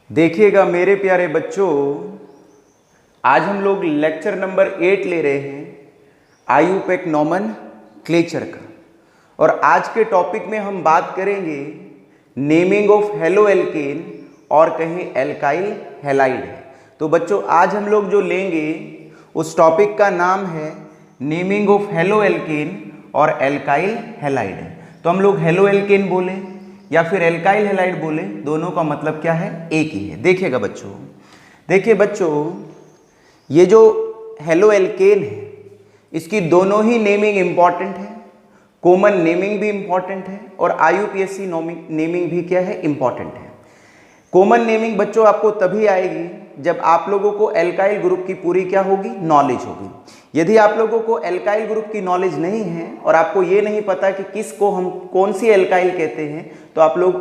देखिएगा मेरे प्यारे बच्चों, आज हम लोग लेक्चर नंबर 8 ले रहे हैं आयुपेक नोमेनक्लेचर का। और आज के टॉपिक में हम बात करेंगे नेमिंग ऑफ हेलो एल्केन और कहीं एल्काइल हैलाइड है। तो बच्चों आज हम लोग जो लेंगे उस टॉपिक का नाम है नेमिंग ऑफ हेलो एल्केन और एल्काइल हैलाइड है। तो हम लोग हेलो एल्केन बोले या फिर एल्काइल हैलाइड बोले, दोनों का मतलब क्या है, एक ही है। देखिएगा बच्चों, देखिए बच्चों, ये जो हेलो एल्केन है इसकी दोनों ही नेमिंग इंपॉर्टेंट है, कॉमन नेमिंग भी इंपॉर्टेंट है और आईयूपीएससी नेमिंग भी क्या है, इंपॉर्टेंट है। कॉमन नेमिंग बच्चों आपको तभी आएगी जब आप लोगों को एल्काइल ग्रुप की पूरी क्या होगी, नॉलेज होगी। यदि आप लोगों को एल्काइल ग्रुप की नॉलेज नहीं है और आपको ये नहीं पता कि किसको हम कौन सी एल्काइल कहते हैं, तो आप लोग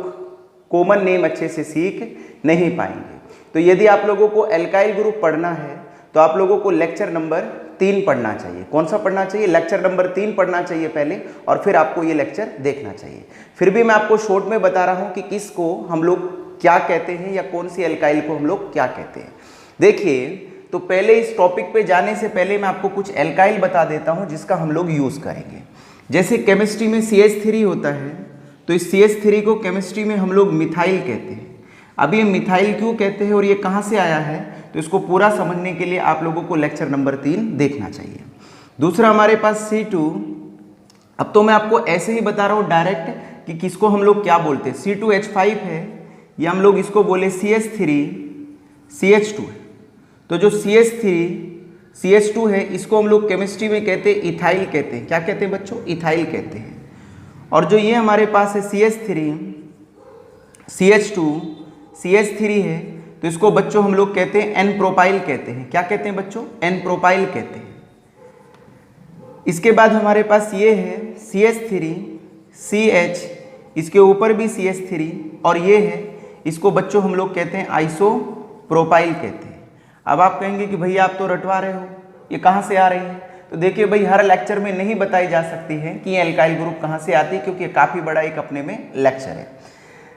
कॉमन नेम अच्छे से सीख नहीं पाएंगे। तो यदि आप लोगों को एल्काइल ग्रुप पढ़ना है तो आप लोगों को लेक्चर नंबर 3 पढ़ना चाहिए। कौन सा पढ़ना चाहिए? लेक्चर नंबर 3 पढ़ना चाहिए पहले, और फिर आपको ये लेक्चर देखना चाहिए। फिर भी मैं आपको शॉर्ट में बता रहा हूँ कि किसको हम लोग क्या कहते हैं या कौन सी एल्काइल को हम लोग क्या कहते हैं। देखिए, तो पहले इस टॉपिक पे जाने से पहले मैं आपको कुछ एल्काइल बता देता हूँ जिसका हम लोग यूज़ करेंगे। जैसे केमिस्ट्री में CH3 होता है, तो इस CH3 को केमिस्ट्री में हम लोग मिथाइल कहते हैं। अब ये मिथाइल क्यों कहते हैं और ये कहाँ से आया है, तो इसको पूरा समझने के लिए आप लोगों को लेक्चर नंबर 3 देखना चाहिए। दूसरा हमारे पास C2। अब तो मैं आपको ऐसे ही बता रहा हूँ डायरेक्ट कि किसको हम लोग क्या बोलते हैं। C2H5 है, या हम लोग इसको बोले CH3 CH2 है। तो जो CH2 है इसको हम लोग केमिस्ट्री में कहते हैं इथाइल कहते हैं। क्या कहते हैं बच्चों? इथाइल कहते हैं। और जो ये हमारे पास है CH3 CH2 CH3 है, तो इसको बच्चों हम लोग कहते हैं एन प्रोपाइल कहते हैं। क्या कहते हैं बच्चों? एन प्रोपाइल कहते हैं। इसके बाद हमारे पास ये है CH3 CH, इसके ऊपर भी CH3, और ये है, इसको बच्चों हम लोग कहते हैं आइसो प्रोपाइल कहते हैं। अब आप कहेंगे कि भैया आप तो रटवा रहे हो, ये कहाँ से आ रही है? तो देखिए भाई, हर लेक्चर में नहीं बताई जा सकती है कि ये एल्काइल ग्रुप कहाँ से आती है, क्योंकि ये काफ़ी बड़ा एक अपने में लेक्चर है।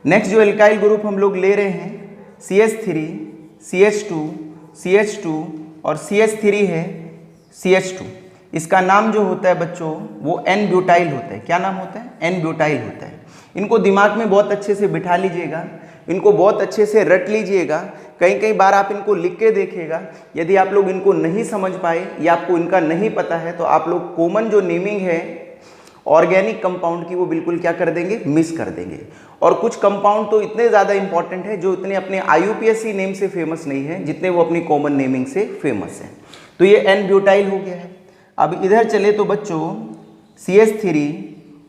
नेक्स्ट जो एल्काइल ग्रुप हम लोग ले रहे हैं CH3 CH2 CH2 और CH3 है CH2। इसका नाम जो होता है बच्चों वो एन ब्यूटाइल होता है। क्या नाम होता है? एन ब्यूटाइल होता है। इनको दिमाग में बहुत अच्छे से बिठा लीजिएगा, इनको बहुत अच्छे से रट लीजिएगा। कई कई बार आप इनको लिख के देखिएगा। यदि आप लोग इनको नहीं समझ पाए या आपको इनका नहीं पता है, तो आप लोग कॉमन जो नेमिंग है ऑर्गेनिक कंपाउंड की, वो बिल्कुल क्या कर देंगे, मिस कर देंगे। और कुछ कंपाउंड तो इतने ज़्यादा इंपॉर्टेंट है जो इतने अपने आईयूपीएससी नेम से फेमस नहीं है जितने वो अपनी कॉमन नेमिंग से फेमस हैं। तो ये एन ब्यूटाइल हो गया है। अब इधर चले तो बच्चों CH3,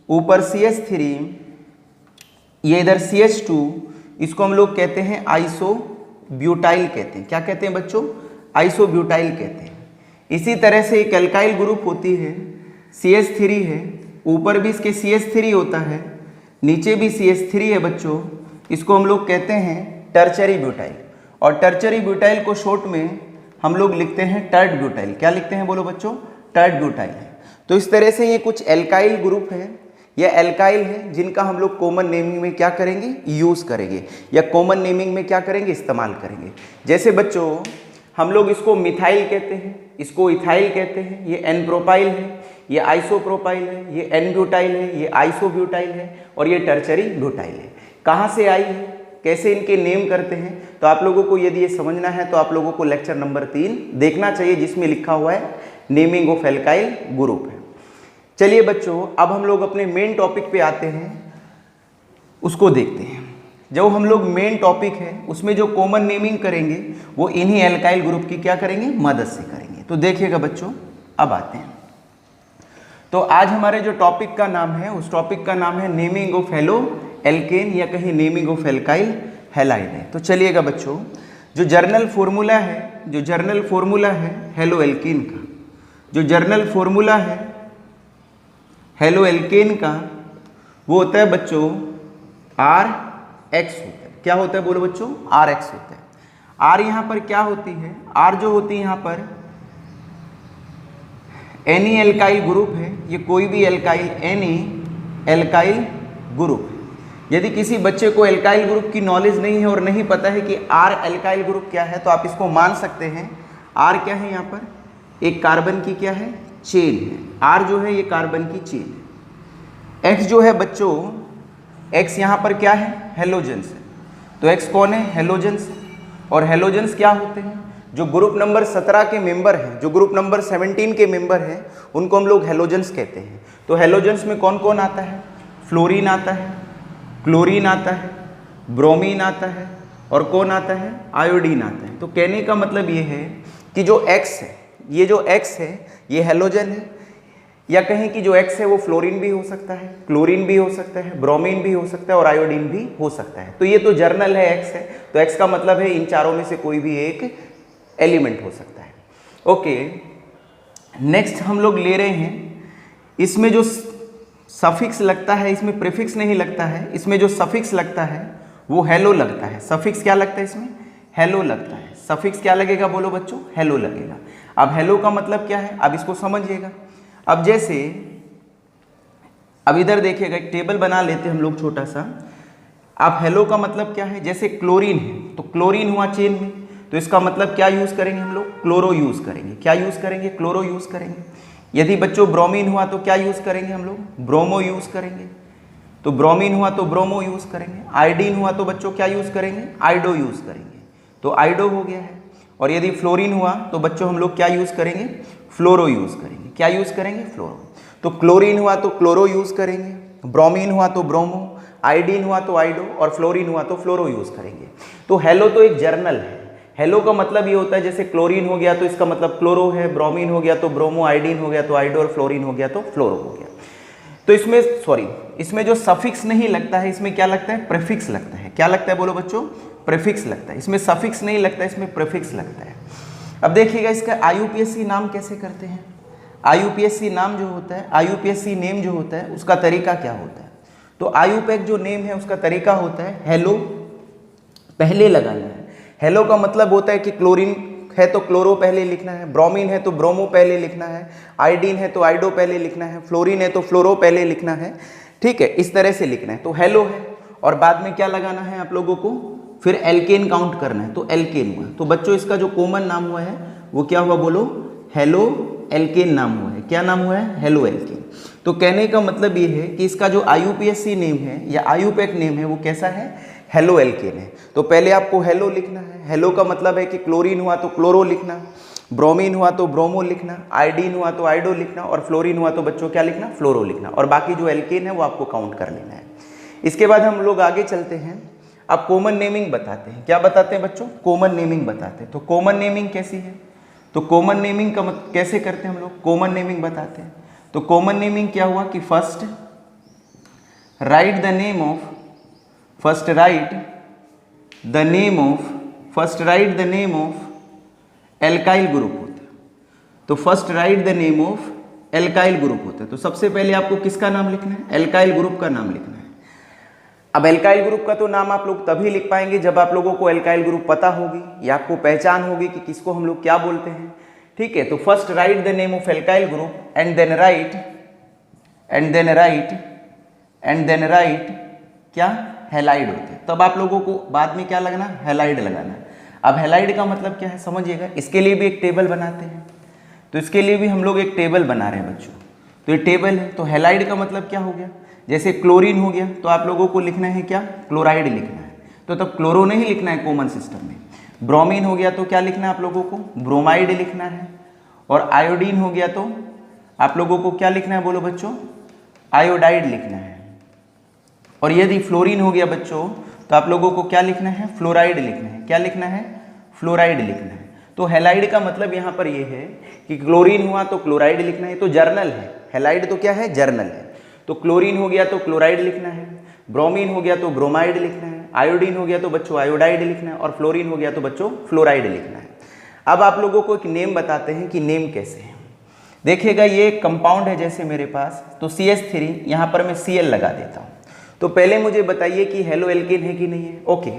ऊपर CH3, ये इधर CH2, इसको हम लोग कहते हैं आइसो ब्यूटाइल कहते हैं। क्या कहते हैं बच्चों? आइसो ब्यूटाइल कहते हैं। इसी तरह से एक एल्काइल ग्रुप होती है, CH3 है, ऊपर भी इसके CH3 होता है, नीचे भी CH3 है बच्चों, इसको हम लोग कहते हैं टर्चरी ब्यूटाइल। और टर्चरी ब्यूटाइल को शॉर्ट में हम लोग लिखते हैं टर्ड ब्यूटाइल। क्या लिखते हैं बोलो बच्चों? टर्ड ब्यूटाइल है। तो इस तरह से ये कुछ एल्काइल ग्रुप है, ये एल्काइल है जिनका हम लोग कॉमन नेमिंग में क्या करेंगे, यूज़ करेंगे, या कॉमन नेमिंग में क्या करेंगे, इस्तेमाल करेंगे। जैसे बच्चों हम लोग इसको मिथाइल कहते हैं, इसको इथाइल कहते हैं, ये एन प्रोपाइल है, ये आइसोप्रोपाइल है, ये एन ब्यूटाइल है, ये आइसोब्यूटाइल है, और ये टर्चरी ब्यूटाइल है। कहाँ से आई है, कैसे इनके नेम करते हैं, तो आप लोगों को यदि ये समझना है तो आप लोगों को लेक्चर नंबर 3 देखना चाहिए, जिसमें लिखा हुआ है नेमिंग ऑफ एल्काइल ग्रुप है। चलिए बच्चों, अब हम लोग अपने मेन टॉपिक पे आते हैं, उसको देखते हैं। जो हम लोग मेन टॉपिक है उसमें जो कॉमन नेमिंग करेंगे वो इन्हीं एल्काइल ग्रुप की क्या करेंगे, मदद से करेंगे। तो देखिएगा बच्चों, अब आते हैं। तो आज हमारे जो टॉपिक का नाम है, उस टॉपिक का नाम है नेमिंग ऑफ हेलो एल्केन, या कहीं नेमिंग ऑफ एल्काइल हैलाइड है। तो चलिएगा बच्चों, जो जर्नल फॉर्मूला है हेलो एल्केन का, जो जर्नल फॉर्मूला है हेलो एल्केन का, वो होता है बच्चों RX होता है। क्या होता है बोलो बच्चों? RX होता है। R यहाँ पर क्या होती है? R जो होती है यहाँ पर एनी एल्काइल ग्रुप है, ये कोई भी एल्काइल, एनी एल्काइल ग्रुप है। यदि किसी बच्चे को एल्काइल ग्रुप की नॉलेज नहीं है और नहीं पता है कि आर एल्काइल ग्रुप क्या है, तो आप इसको मान सकते हैं आर क्या है, यहाँ पर एक कार्बन की क्या है, चेन है। आर जो है ये कार्बन की चेन है। एक्स जो है बच्चों, एक्स यहाँ पर क्या है, हेलोजेंस है। तो एक्स कौन है, हेलोजेंस है। और हेलोजेंस क्या होते हैं, जो ग्रुप नंबर 17 के मेंबर हैं, जो ग्रुप नंबर 17 के मेंबर हैं, उनको हम लोग हेलोजेंस कहते हैं। तो हेलोजेंस में कौन कौन आता है, फ्लोरीन आता है, क्लोरीन आता है, ब्रोमीन आता है, और कौन आता है, आयोडीन आता है। तो कहने का मतलब ये है कि जो एक्स है, ये जो एक्स है ये हेलोजन है, या कहें कि जो एक्स है वो फ्लोरीन भी हो सकता है, क्लोरीन भी हो सकता है, ब्रोमीन भी हो सकता है और आयोडीन भी हो सकता है। तो ये तो जर्नल है, एक्स है, तो एक्स का मतलब है इन चारों में से कोई भी एक एलिमेंट हो सकता है। ओके, नेक्स्ट हम लोग ले रहे हैं, इसमें जो सफिक्स लगता है, इसमें प्रीफिक्स नहीं लगता है, इसमें जो सफिक्स लगता है वो हेलो लगता है। सफिक्स क्या लगता है इसमें, हेलो लगता है। सफिक्स क्या लगेगा बोलो बच्चों, हेलो लगेगा। अब हेलो का मतलब क्या है, अब इसको समझिएगा। अब जैसे अब इधर देखिएगा, एक टेबल बना लेते हैं हम लोग छोटा सा। अब हेलो का मतलब क्या है, जैसे क्लोरीन है तो क्लोरीन हुआ चेन में, तो इसका मतलब क्या यूज करेंगे हम लोग, क्लोरो यूज करेंगे। क्या यूज करेंगे, क्लोरो यूज करेंगे। यदि बच्चों ब्रोमीन हुआ तो क्या यूज करेंगे हम लोग, ब्रोमो यूज करेंगे। तो ब्रोमीन हुआ तो ब्रोमो यूज करेंगे। आयोडीन हुआ तो बच्चों क्या यूज करेंगे, आइडो यूज करेंगे। तो आइडो हो गया है। और यदि फ्लोरीन हुआ तो बच्चों हम लोग क्या यूज करेंगे, फ्लोरो यूज करेंगे। क्या यूज करेंगे, फ्लोरो। तो क्लोरीन हुआ तो क्लोरो यूज करेंगे, ब्रोमीन हुआ तो ब्रोमो, आयोडीन हुआ तो आइडो, और फ्लोरीन हुआ तो फ्लोरो यूज करेंगे। तो हेलो तो एक जर्नल है। हेलो का मतलब ये होता है, जैसे क्लोरीन हो गया तो इसका मतलब क्लोरो है, ब्रोमीन हो गया तो ब्रोमो, आयोडीन हो गया तो आइडो, और फ्लोरीन हो गया तो फ्लोरो हो गया। तो इसमें जो सफिक्स नहीं लगता है, इसमें क्या लगता है, प्रीफिक्स लगता है। क्या लगता है बोलो बच्चों, प्रीफिक्स लगता है। इसमें सफिक्स नहीं लगता है, इसमें प्रीफिक्स लगता है। अब देखिएगा इसका IUPAC नाम कैसे करते हैं। IUPAC नाम जो होता है, IUPAC नेम जो होता है, उसका तरीका क्या होता है। तो IUPAC जो नेम है उसका तरीका होता है, हेलो पहले लगाना है। हेलो का मतलब होता है कि क्लोरीन है तो क्लोरो पहले लिखना है, ब्रोमीन है तो ब्रोमो पहले लिखना है, आयोडीन है तो आइडो पहले लिखना है, फ्लोरीन है तो फ्लोरो पहले लिखना है। ठीक है, इस तरह से लिखना है। तो हेलो है, और बाद में क्या लगाना है आप लोगों को, फिर एल्केन काउंट करना है। तो एल्केन हुआ। तो बच्चों इसका जो कॉमन नाम हुआ है वो क्या हुआ बोलो, हेलो एल्केन नाम हुआ है। क्या नाम हुआ है, हेलो एल्केन। तो कहने का मतलब ये है कि इसका जो IUPAC नेम है या IUPAC नेम है वो कैसा है, हेलो एल्केन है। तो पहले आपको हेलो लिखना है। हेलो का मतलब है कि क्लोरीन हुआ तो क्लोरो लिखना, ब्रोमीन हुआ तो ब्रोमो लिखना, आयोडीन हुआ तो आइडो लिखना, और फ्लोरीन हुआ तो बच्चों क्या लिखना, फ्लोरो लिखना। और बाकी जो एल्केन है वो आपको काउंट कर लेना है। इसके बाद हम लोग आगे चलते हैं। अब कॉमन नेमिंग बताते हैं। क्या बताते हैं बच्चों, कॉमन नेमिंग बताते हैं। तो कॉमन नेमिंग कैसी है, तो कॉमन नेमिंग का कैसे करते हैं हम लोग, कॉमन नेमिंग बताते हैं। तो कॉमन नेमिंग क्या हुआ कि first write the name of, first write the name of alkyl group होता है। तो first write the name of alkyl group होता है। तो सबसे पहले आपको किसका नाम लिखना है, एल्काइल ग्रुप का नाम लिखना है। अब एल्काइल ग्रुप का तो नाम आप लोग तभी लिख पाएंगे जब आप लोगों को एल्काइल ग्रुप पता होगी या आपको पहचान होगी कि किसको हम लोग क्या बोलते हैं। ठीक है, तो first write the name of alkyl group and then write क्या, हैलाइड होते हैं। तब आप लोगों को बाद में क्या लगना, हैलाइड लगाना। अब हैलाइड का मतलब क्या है समझिएगा। इसके लिए भी एक टेबल बनाते हैं। तो इसके लिए भी हम लोग एक टेबल बना रहे हैं बच्चों। तो ये टेबल है। तो हैलाइड का मतलब क्या हो गया, जैसे क्लोरीन हो गया तो आप लोगों को लिखना है क्या, क्लोराइड लिखना है। तो तब क्लोरो नहीं लिखना है कॉमन सिस्टम में। ब्रोमीन हो गया तो क्या लिखना है आप लोगों को, ब्रोमाइड लिखना है। और आयोडीन हो गया तो आप लोगों को क्या लिखना है बोलो बच्चों, आयोडाइड लिखना है। और यदि फ्लोरीन हो गया बच्चों तो आप लोगों को क्या लिखना है, फ्लोराइड लिखना है। क्या लिखना है, फ्लोराइड लिखना है। तो हैलाइड का मतलब यहाँ पर ये है कि क्लोरीन हुआ तो क्लोराइड लिखना है। तो जर्नल है, हैलाइड तो क्या है, जर्नल है। तो क्लोरीन हो गया तो क्लोराइड लिखना है, ब्रोमीन हो गया तो ब्रोमाइड लिखना है, आयोडीन हो गया तो बच्चों आयोडाइड लिखना है, और फ्लोरीन हो गया तो बच्चों फ्लोराइड लिखना है। अब आप लोगों को एक नेम बताते हैं कि नेम कैसे है। देखिएगा ये कंपाउंड है जैसे मेरे पास, तो CH3 यहाँ पर मैं Cl लगा देता हूँ। तो पहले मुझे बताइए कि हेलो एल्केन है कि नहीं है। ओके,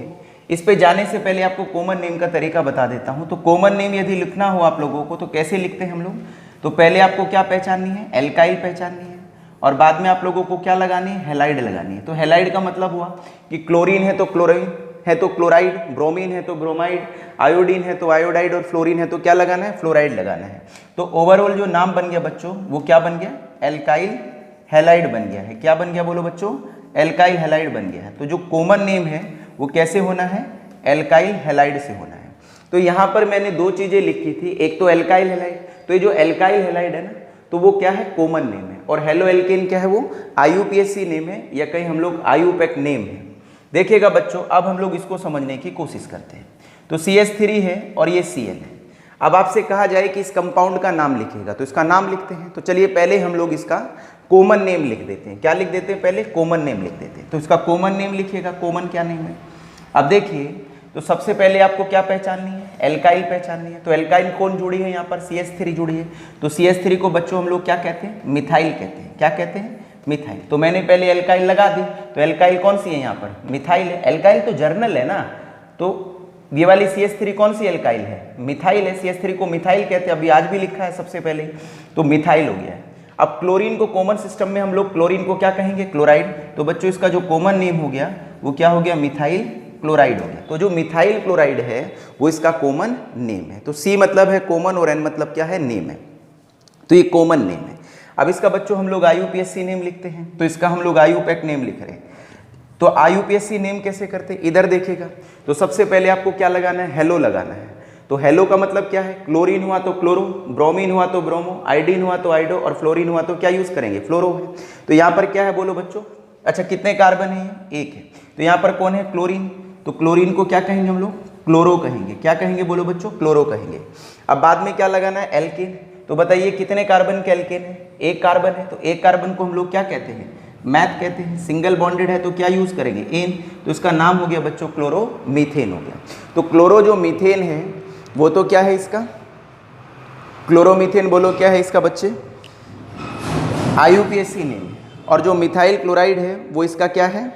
इस पे जाने से पहले आपको कॉमन नेम का तरीका बता देता हूँ। तो कॉमन नेम यदि लिखना हो आप लोगों को तो कैसे लिखते हैं हम लोग, तो पहले आपको क्या पहचाननी है, एल्काइल पहचाननी है। और बाद में आप लोगों को क्या लगानी है, हैलाइड लगानी है। तो हैलाइड का मतलब हुआ कि क्लोरीन है तो क्लोरीन है तो क्लोराइड, ब्रोमीन है तो ब्रोमाइड, आयोडीन है तो आयोडाइड और फ्लोरीन है तो क्या लगाना है, फ्लोराइड लगाना है। तो ओवरऑल जो नाम बन गया बच्चों वो क्या बन गया, एल्काइल हैलाइड बन गया है। क्या बन गया बोलो बच्चों, एल्काइल हैलाइड बन गया है। तो जो कॉमन नेम है वो कैसे होना है, एल्काइल हैलाइड से होना है। तो यहाँ पर मैंने दो चीजें लिखी थी, एक तो एल्काइल हैलाइड, तो ये जो एल्काइल हैलाइड है ना तो वो क्या है, कॉमन नेम है, और हेलो एल्केन क्या है, वो IUPAC नेम है या कहीं हम लोग IUPAC नेम है। देखिएगा बच्चों, अब हम लोग इसको समझने की कोशिश करते हैं। तो CH3 है और ये Cl है। अब आपसे कहा जाए कि इस कंपाउंड का नाम लिखिएगा, तो इसका नाम लिखते हैं। तो चलिए पहले हम लोग इसका कॉमन नेम लिख देते हैं। क्या लिख देते हैं, पहले कॉमन नेम लिख देते हैं। तो इसका कॉमन नेम लिखिएगा, कॉमन क्या नेम है। अब देखिए, तो सबसे पहले आपको क्या पहचाननी है, एल्काइल पहचाननी है। तो एल्काइल कौन जुड़ी है, यहाँ पर CH3 जुड़ी है। तो CH3 को बच्चों हम लोग क्या कहते हैं, मिथाइल कहते हैं। क्या कहते हैं, मिथाइल। तो मैंने पहले एल्काइल लगा दी, तो एल्काइल कौन सी है, यहाँ पर मिथाइल है। एल्काइल तो जर्नल है ना, तो ये वाली CH3 कौन सी एल्काइल है, मिथाइल है। CH3 को मिथाइल कहते हैं, अभी आज भी लिखा है सबसे पहले, तो मिथाइल हो गया है। अब क्लोरीन को कॉमन सिस्टम में हम लोग क्लोरीन को क्या कहेंगे, क्लोराइड। तो बच्चों इसका जो कॉमन नेम हो गया वो क्या हो गया, मिथाइल क्लोराइड हो गया। तो जो मिथाइल क्लोराइड है वो इसका कॉमन नेम है। तो C मतलब है कॉमन और N मतलब क्या है, नेम है। तो ये कॉमन नेम है। अब इसका बच्चों हम लोग IUPAC नेम लिखते हैं, तो इसका हम लोग IUPAC नेम लिख रहे हैं। तो IUPAC नेम कैसे करते हैं, इधर देखिएगा। तो सबसे पहले आपको क्या लगाना है, हेलो लगाना है। तो हेलो का मतलब क्या है, क्लोरीन हुआ तो क्लोरो, ब्रोमीन हुआ तो ब्रोमो, आयोडीन हुआ तो आइडो और फ्लोरीन हुआ तो क्या यूज करेंगे, फ्लोरो है। तो यहाँ पर क्या है बोलो बच्चों, अच्छा कितने कार्बन है, एक है। तो यहाँ पर कौन है, क्लोरीन। तो क्लोरीन को क्या कहेंगे हम लोग, क्लोरो कहेंगे। क्या कहेंगे बोलो बच्चों, क्लोरो कहेंगे। अब बाद में क्या लगाना है, एल्केन। तो बताइए कितने कार्बन के एल्केन है, एक कार्बन है। तो एक कार्बन को हम लोग क्या कहते हैं, मैथ कहते हैं। सिंगल बॉन्डेड है तो क्या यूज करेंगे, एन। तो इसका नाम हो गया बच्चों क्लोरोमीथेन हो गया। तो क्लोरो जो मीथेन है वो तो क्या है इसका, क्लोरोमीथेन बोलो क्या है इसका बच्चे, IUPAC नेम है। और जो मिथाइल क्लोराइड है वो इसका क्या है,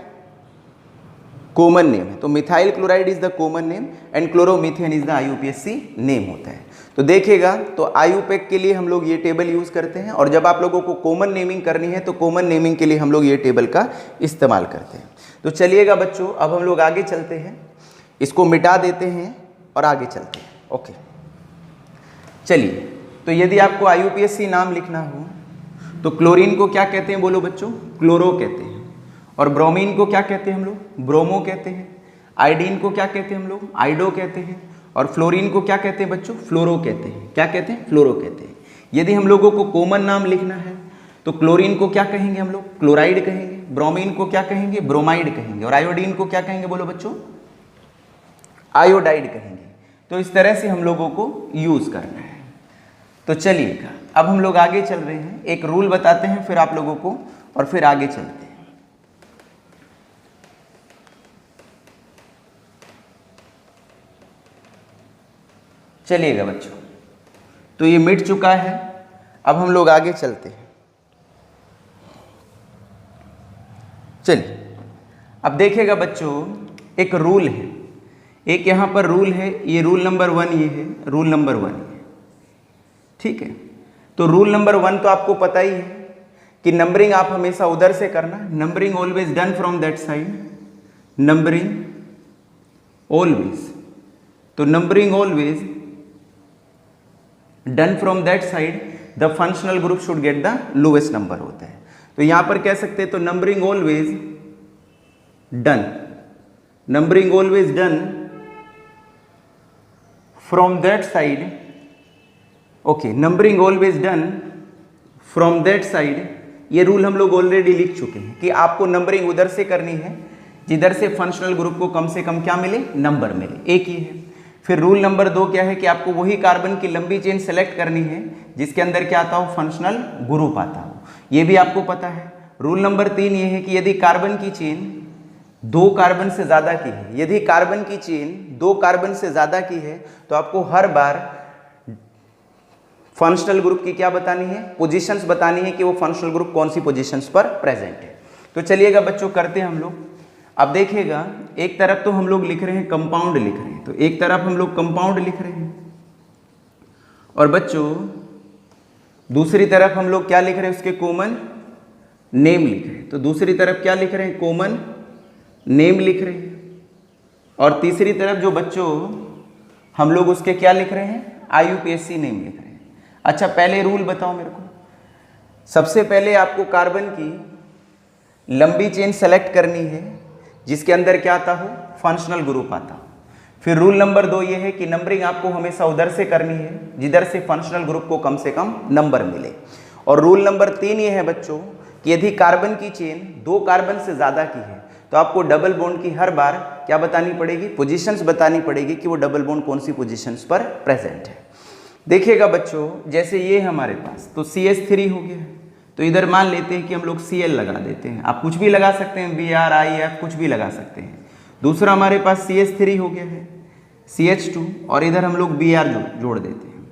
कॉमन नेम है। तो methyl chloride is the common name and chloromethane is the IUPAC name होता है। तो देखिएगा, तो IUPAC के लिए हम लोग ये टेबल यूज करते हैं, और जब आप लोगों को कॉमन नेमिंग करनी है तो कॉमन नेमिंग के लिए हम लोग ये टेबल का इस्तेमाल करते हैं। तो चलिएगा बच्चों, अब हम लोग आगे चलते हैं, इसको मिटा देते हैं और आगे चलते हैं। ओके चलिए, तो यदि आपको IUPAC नाम लिखना हो तो क्लोरीन को क्या कहते हैं बोलो बच्चों, क्लोरो कहते हैं। और ब्रोमीन को क्या कहते हैं हम लोग, ब्रोमो कहते हैं। आयोडीन को क्या कहते हैं हम लोग, आइडो कहते हैं। और फ्लोरीन को क्या कहते हैं बच्चों, फ्लोरो कहते हैं। क्या कहते हैं, फ्लोरो कहते हैं। यदि हम लोगों को कॉमन नाम लिखना है तो क्लोरीन को क्या कहेंगे हम लोग, क्लोराइड कहेंगे। ब्रोमीन को क्या कहेंगे, ब्रोमाइड कहेंगे। और आयोडीन को क्या कहेंगे बोलो बच्चों, आयोडाइड कहेंगे। तो इस तरह से हम लोगों को यूज करना है। तो चलिएगा, अब हम लोग आगे चल रहे हैं, एक रूल बताते हैं फिर आप लोगों को, और फिर आगे चलते हैं। चलिएगा बच्चों, तो ये मिट चुका है, अब हम लोग आगे चलते हैं। चलिए, अब देखिएगा बच्चों, एक रूल है, एक यहाँ पर रूल है, ये रूल नंबर 1 ये है, रूल नंबर 1 ये, ठीक है। तो रूल नंबर 1 तो आपको पता ही है कि नंबरिंग आप हमेशा उधर से करना, numbering always done from that side, numbering always. तो numbering always done from that side, the functional group should get the lowest number होता है। तो यहां पर कह सकते हैं, तो numbering always done, numbering always done from that side, okay, numbering always done from that side. ये रूल हम लोग ऑलरेडी लिख चुके हैं कि आपको नंबरिंग उधर से करनी है जिधर से फंक्शनल ग्रुप को कम से कम क्या मिले, नंबर मिले, एक ही है। फिर रूल नंबर 2 क्या है कि आपको वही कार्बन की लंबी चेन सेलेक्ट करनी है जिसके अंदर क्या आता हो, फंक्शनल ग्रुप आता हो, ये भी आपको पता है। रूल नंबर 3 ये है कि यदि कार्बन की चेन 2 कार्बन से ज्यादा की है, यदि कार्बन की चेन 2 कार्बन से ज्यादा की है तो आपको हर बार फंक्शनल ग्रुप की क्या बतानी है, पोजीशंस बतानी है कि वो फंक्शनल ग्रुप कौन सी पोजीशंस पर प्रेजेंट है। तो चलिएगा बच्चों, करते हैं हम लोग। अब देखिएगा, एक तरफ तो हम लोग लिख रहे हैं कंपाउंड लिख रहे हैं, तो एक तरफ हम लोग कंपाउंड लिख रहे हैं, और बच्चों दूसरी तरफ हम लोग क्या लिख रहे हैं, उसके कॉमन नेम लिख रहे हैं। तो दूसरी तरफ क्या लिख रहे हैं, कॉमन नेम लिख रहे हैं, और तीसरी तरफ जो बच्चों हम लोग उसके क्या लिख रहे हैं, IUPAC नेम लिख रहे हैं। अच्छा, पहले रूल बताओ मेरे को। सबसे पहले आपको कार्बन की लंबी चेन सेलेक्ट करनी है जिसके अंदर क्या आता हो, फंक्शनल ग्रुप आता हो। फिर रूल नंबर 2 ये है कि नंबरिंग आपको हमेशा उधर से करनी है जिधर से फंक्शनल ग्रुप को कम से कम नंबर मिले। और रूल नंबर 3 ये है बच्चों कि यदि कार्बन की चेन 2 कार्बन से ज़्यादा की है तो आपको डबल बॉन्ड की हर बार क्या बतानी पड़ेगी, पोजीशंस बतानी पड़ेगी कि वो डबल बॉन्ड कौन सी पोजीशंस पर प्रेजेंट है। देखिएगा बच्चों, जैसे ये हमारे पास तो CH3 हो गया है, तो इधर मान लेते हैं कि हम लोग Cl लगा देते हैं। आप कुछ भी लगा सकते हैं, Br, IF कुछ भी लगा सकते हैं। दूसरा हमारे पास CH3 हो गया है, CH2, और इधर हम लोग Br जोड़ देते हैं।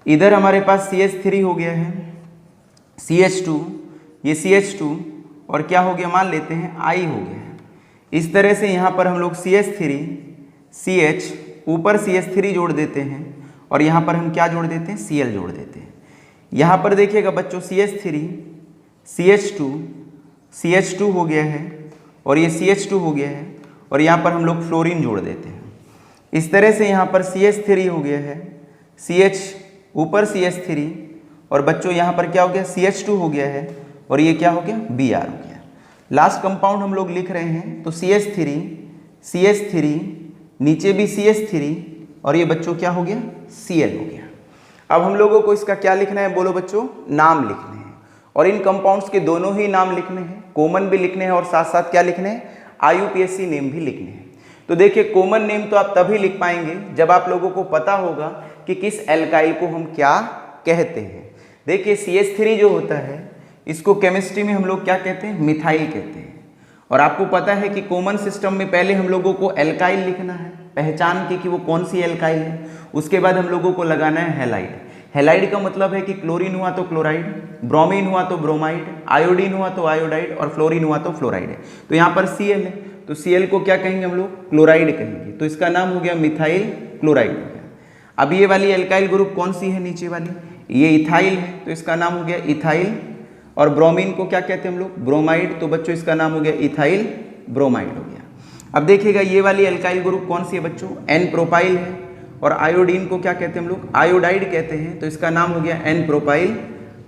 इधर हमारे पास CH3 हो गया है, CH2, ये CH2, और क्या हो गया मान लेते हैं I हो गया है। इस तरह से यहाँ पर हम लोग CH3, CH, ऊपर CH3 जोड़ देते हैं, और यहाँ पर हम क्या जोड़ देते हैं, Cl जोड़ देते हैं। यहाँ पर देखिएगा बच्चों CH3, CH2, CH2 हो गया है, और ये CH2 हो गया है, और यहाँ पर हम लोग फ्लोरीन जोड़ देते हैं। इस तरह से यहाँ पर CH3 हो गया है, CH, ऊपर CH3, और बच्चों यहाँ पर क्या हो गया, CH2 हो गया है, और ये क्या हो गया, Br हो गया। लास्ट कंपाउंड हम लोग लिख रहे हैं तो CH3, CH3, नीचे भी CH3, और ये बच्चों क्या हो गया, Cl हो गया। अब हम लोगों को इसका क्या लिखना है, बोलो बच्चों, नाम लिखने हैं, और इन कंपाउंड्स के दोनों ही नाम लिखने हैं, कॉमन भी लिखने हैं और साथ साथ क्या लिखने हैं, IUPAC नेम भी लिखने हैं। तो देखिए, कॉमन नेम तो आप तभी लिख पाएंगे जब आप लोगों को पता होगा कि किस एल्काइल को हम क्या कहते हैं। देखिए CH3 जो होता है इसको केमिस्ट्री में हम लोग क्या कहते हैं, मिथाइल कहते हैं। और आपको पता है कि कॉमन सिस्टम में पहले हम लोगों को एल्काइल लिखना है, पहचान के कि वो कौन सी एल्काइल है। उसके बाद हम लोगों को लगाना है हैलाइड। हैलाइड का मतलब है कि क्लोरीन हुआ तो क्लोराइड, ब्रोमीन हुआ तो ब्रोमाइड, आयोडीन हुआ तो आयोडाइड, और फ्लोरीन हुआ तो फ्लोराइड है। तो यहाँ पर Cl है, तो Cl को क्या कहेंगे हम लोग, क्लोराइड कहेंगे। तो इसका नाम हो गया मिथाइल क्लोराइड हो गया। अब ये वाली एल्काइल ग्रुप कौन सी है, नीचे वाली, ये इथाइल है, तो इसका नाम हो गया इथाइल। और ब्रोमीन को क्या कहते हैं हम लोग, ब्रोमाइड, तो बच्चों इसका नाम हो गया इथाइल ब्रोमाइड हो गया। अब देखिएगा ये वाली एल्काइल ग्रुप कौन सी है बच्चों, N प्रोपाइल है। और आयोडीन को क्या कहते हैं हम लोग, आयोडाइड कहते हैं, तो इसका नाम हो गया N प्रोपाइल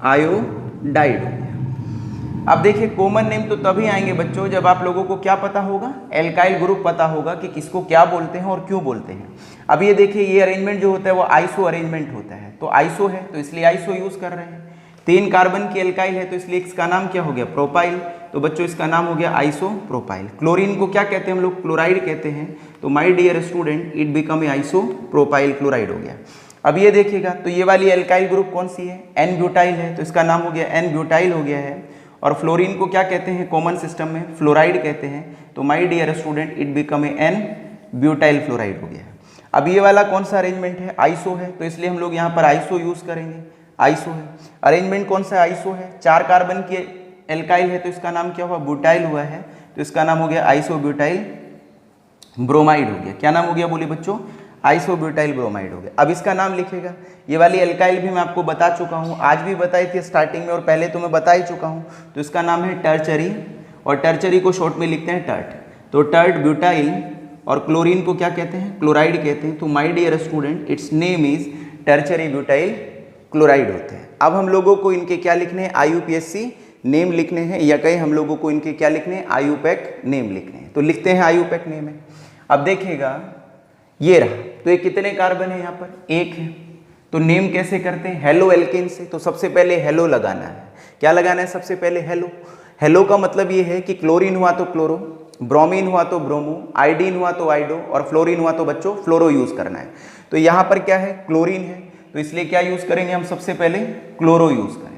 आयोडाइड हो गया। अब देखिए कॉमन नेम तो तभी आएंगे बच्चों जब आप लोगों को क्या पता होगा, एल्काइल ग्रुप पता होगा कि किसको क्या बोलते हैं और क्यों बोलते हैं। अब ये देखिए ये अरेंजमेंट जो होता है वो आइसो अरेंजमेंट होता है, तो आइसो है तो इसलिए आइसो यूज कर रहे हैं। 3 कार्बन की एल्काइल है तो इसलिए इसका नाम क्या हो गया, प्रोपाइल, तो बच्चों इसका नाम हो गया आइसो प्रोपाइल। क्लोरीन को क्या कहते हैं हम लोग, क्लोराइड कहते हैं, तो my dear student it become a isopropyl chloride हो गया। अब ये देखिएगा तो ये वाली एल्काइल ग्रुप कौन सी है, N ब्यूटाइल है, तो इसका नाम हो गया N ब्यूटाइल हो गया है। और फ्लोरीन को क्या कहते हैं कॉमन सिस्टम में, फ्लोराइड कहते हैं, तो my dear student it become a N butyl fluoride हो गया। अब ये वाला कौन सा अरेंजमेंट है, आइसो है, तो इसलिए हम लोग यहाँ पर आइसो यूज करेंगे, आइसो है। अरेंजमेंट कौन सा आइसो है, 4 कार्बन की एल्काइल है तो इसका नाम क्या हुआ, ब्यूटाइल हुआ है, तो इसका नाम हो गया आइसो ब्यूटाइल ब्रोमाइड हो गया। क्या नाम हो गया बोलिए बच्चों, आइसो ब्यूटाइल ब्रोमाइड हो गया। अब इसका नाम लिखेगा, ये वाली एल्काइल भी मैं आपको बता चुका हूँ, आज भी बताई थी स्टार्टिंग में और पहले तो मैं बता ही चुका हूँ, तो इसका नाम है टर्चरी, और टर्चरी को शॉर्ट में लिखते हैं टर्ट। तो टर्ट ब्यूटाइल, और क्लोरीन को क्या कहते हैं, क्लोराइड कहते हैं, तो my dear student it's name is tertiary butyl chloride होते हैं। अब हम लोगों को इनके क्या लिखने हैं, IUPAC नेम लिखने हैं, या कहीं हम लोगों को इनके क्या लिखने हैं, IUPAC नेम लिखने हैं, तो लिखते हैं IUPAC नेम है। अब देखिएगा ये रहा, तो ये कितने कार्बन है यहाँ पर, 1 है, तो नेम कैसे करते हैं, हेलो एल्केन से, तो सबसे पहले हेलो लगाना है। क्या लगाना है सबसे पहले, हेलो। हेलो का मतलब ये है कि क्लोरीन हुआ तो क्लोरो, ब्रोमीन हुआ तो ब्रोमो, आयोडीन हुआ तो आइडो, और फ्लोरीन हुआ तो बच्चों फ्लोरो यूज करना है। तो यहाँ पर क्या है, क्लोरीन है, तो इसलिए क्या यूज करेंगे हम, सबसे पहले क्लोरो यूज करेंगे।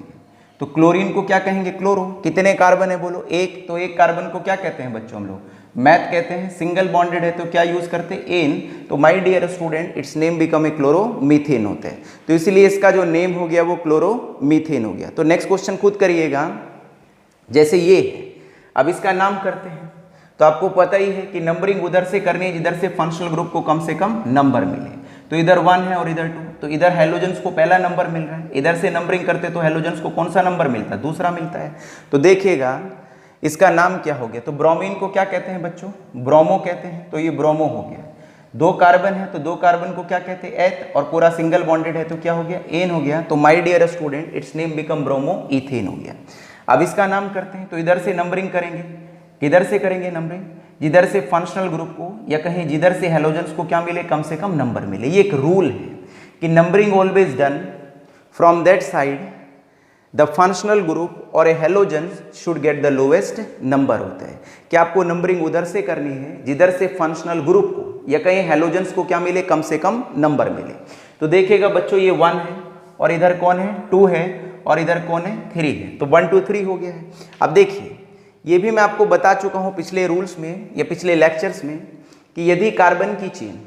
तो क्लोरीन को क्या कहेंगे, क्लोरो। कितने कार्बन है बोलो, 1, तो 1 कार्बन को क्या कहते हैं बच्चों हम लोग, मैथ कहते हैं। सिंगल बॉन्डेड है तो क्या यूज करते हैं, एन, तो my dear student it's name become a chloromethane होते हैं, तो इसलिए इसका जो नेम हो गया वो क्लोरो मीथेन हो गया। तो नेक्स्ट क्वेश्चन खुद करिएगा, जैसे ये है, अब इसका नाम करते हैं, तो आपको पता ही है कि नंबरिंग उधर से करनी है जिधर से फंक्शनल ग्रुप को कम से कम नंबर मिले। तो इधर 1 है और इधर 2, तो इधर हेलोजेंस को पहला नंबर मिल रहा है, इधर से नंबरिंग करते तो हेलोजेंस को कौन सा नंबर मिलता है, दूसरा मिलता है। तो देखिएगा इसका नाम क्या हो गया, तो ब्रोमीन को क्या कहते हैं बच्चों, ब्रोमो कहते हैं, तो ये ब्रोमो हो गया। 2 कार्बन है तो 2 कार्बन को क्या कहते हैं, एथ, और पूरा सिंगल बॉन्डेड है तो क्या हो गया, एन हो गया। तो my dear student it's name become bromoethane हो गया। अब इसका नाम करते हैं, तो इधर से नंबरिंग करेंगे, किधर से करेंगे नंबरिंग, जिधर से फंक्शनल ग्रुप को या कहीं जिधर से हेलोजेंस को क्या मिले, कम से कम नंबर मिले। ये एक रूल है कि numbering always done from that side the functional group और a halogens should get the lowest number होता है कि आपको नंबरिंग उधर से करनी है जिधर से फंक्शनल ग्रुप को या कहीं हेलोजेंस को क्या मिले, कम से कम नंबर मिले। तो देखिएगा बच्चों ये 1 है और इधर कौन है, 2 है और इधर कौन है, 3 है, तो 1 2 3 हो गया है। अब देखिए ये भी मैं आपको बता चुका हूं पिछले रूल्स में या पिछले लेक्चर्स में कि यदि कार्बन की चेन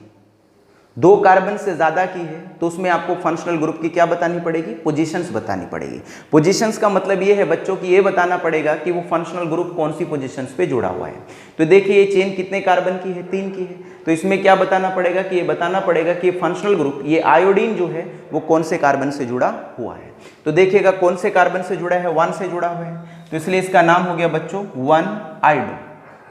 2 कार्बन से ज्यादा की है तो उसमें आपको फंक्शनल ग्रुप की क्या बतानी पड़ेगी, पोजीशंस बतानी पड़ेगी। पोजीशंस का मतलब ये है बच्चों कि ये बताना पड़ेगा कि वो फंक्शनल ग्रुप कौन सी पोजीशंस पे जुड़ा हुआ है। तो देखिए ये चेन कितने कार्बन की है, 3 की है, तो इसमें क्या बताना पड़ेगा कि ये बताना पड़ेगा कि फंक्शनल ग्रुप ये आयोडीन जो है वो कौन से कार्बन से जुड़ा हुआ है। तो देखिएगा कौन से कार्बन से जुड़ा है, 1 से जुड़ा हुआ है, तो इसलिए इसका नाम हो गया बच्चों 1 आइडो।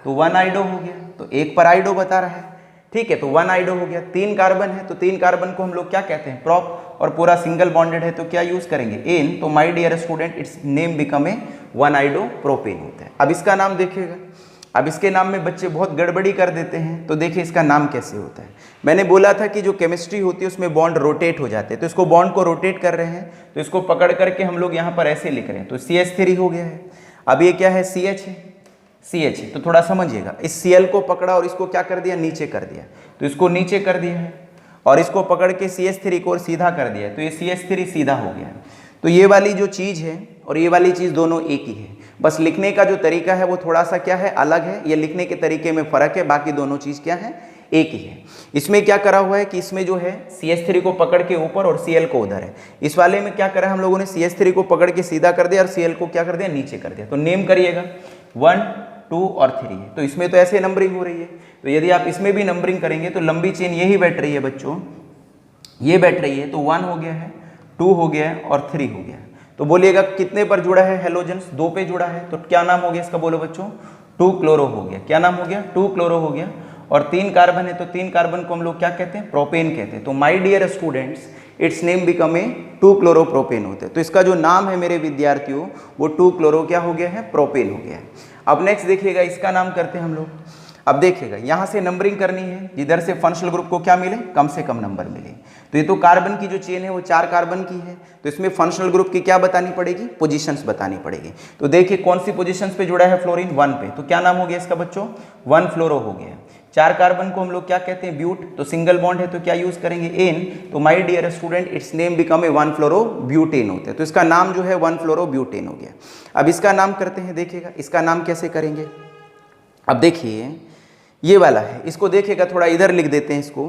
तो 1 आइडो हो गया, तो 1 पर आइडो बता रहा है, ठीक है, तो 1 आइडो हो गया। 3 कार्बन है तो 3 कार्बन को हम लोग क्या कहते हैं, प्रॉप, और पूरा सिंगल बॉन्डेड है तो क्या यूज करेंगे, एन। तो my dear student it's name become a 1 iodopropane होता है। अब इसका नाम देखिएगा, अब इसके नाम में बच्चे बहुत गड़बड़ी कर देते हैं। तो देखिए इसका नाम कैसे होता है, मैंने बोला था कि जो केमिस्ट्री होती है उसमें बॉन्ड रोटेट हो जाते हैं, तो इसको बॉन्ड को रोटेट कर रहे हैं तो इसको पकड़ करके हम लोग यहाँ पर ऐसे लिख रहे हैं, तो CH3 हो गया है। अब ये क्या है, CH है, CH है, तो थोड़ा समझिएगा, इस Cl को पकड़ा और इसको क्या कर दिया, नीचे कर दिया, तो इसको नीचे कर दिया है और इसको पकड़ के CH3 को और सीधा कर दिया है, तो ये CH3 सीधा हो गया है। तो ये वाली जो चीज़ है और ये वाली चीज़ दोनों एक ही है, बस लिखने का जो तरीका है वो थोड़ा सा क्या है, अलग है, ये लिखने के तरीके में फ़र्क है, बाकी दोनों चीज़ क्या है, एक ही है। इसमें क्या करा हुआ है कि इसमें जो है CH3 को पकड़ के ऊपर और Cl को उधर है, इस वाले में क्या करा हम लोगों ने, CH3 को पकड़ के सीधा कर दिया और Cl को क्या कर दिया, नीचे कर दिया। तो नेम करिएगा 1 2 और 3 है, तो इसमें तो ऐसे नंबरिंग हो रही है, तो यदि आप इसमें भी नंबरिंग करेंगे तो लंबी चेन यही बैठ रही है बच्चों, ये बैठ रही है, तो 1 हो गया है, 2 हो गया है और 3 हो गया है। तो बोलिएगा कितने पर जुड़ा है हेलोजेंस, 2 पे जुड़ा है, तो क्या नाम हो गया इसका, बोलो बच्चों 2 क्लोरो हो गया। क्या नाम हो गया, 2 क्लोरो हो गया। और 3 कार्बन है तो 3 कार्बन को हम लोग क्या कहते हैं, प्रोपेन कहते हैं। तो my dear students it's name become a 2 chloropropane होते हैं। तो इसका जो नाम है मेरे विद्यार्थियों वो 2 क्लोरो क्या हो गया है, प्रोपेन हो गया है। अब नेक्स्ट देखिएगा इसका नाम करते हैं हम लोग। अब देखिएगा यहाँ से नंबरिंग करनी है, जिधर से फंक्शनल ग्रुप को क्या मिले, कम से कम नंबर मिले। तो ये तो कार्बन की जो चेन है वो 4 कार्बन की है, तो इसमें फंक्शनल ग्रुप की क्या बतानी पड़ेगी, पोजीशंस बतानी पड़ेगी। तो देखिए कौन सी पोजीशंस पे जुड़ा है फ्लोरीन, 1 पे, तो क्या नाम हो गया इसका बच्चों, 1 फ्लोरो हो गया। 4 कार्बन को हम लोग क्या कहते हैं, ब्यूट, तो सिंगल बॉन्ड है तो क्या यूज करेंगे, एन। तो my dear student it's name become a 1 fluorobutane होते हैं। तो इसका नाम जो है 1 फ्लोरो ब्यूटेन हो गया। अब इसका नाम करते हैं, देखिएगा इसका नाम कैसे करेंगे। अब देखिए ये वाला है, इसको देखिएगा थोड़ा इधर लिख देते हैं इसको,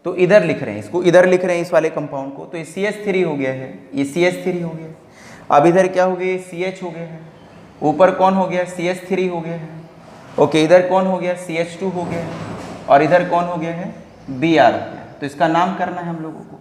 तो इधर लिख रहे हैं, इसको इधर लिख रहे हैं इस वाले कंपाउंड को, तो ये CH3 हो गया है, ये CH3 हो गया। अब इधर क्या हो गया, ये CH हो गया है, ऊपर कौन हो गया, CH3 हो गया है, ओके, इधर कौन हो गया, CH2 हो गया है, और इधर कौन हो गया है, Br हो गया। तो इसका नाम करना है हम लोगों को।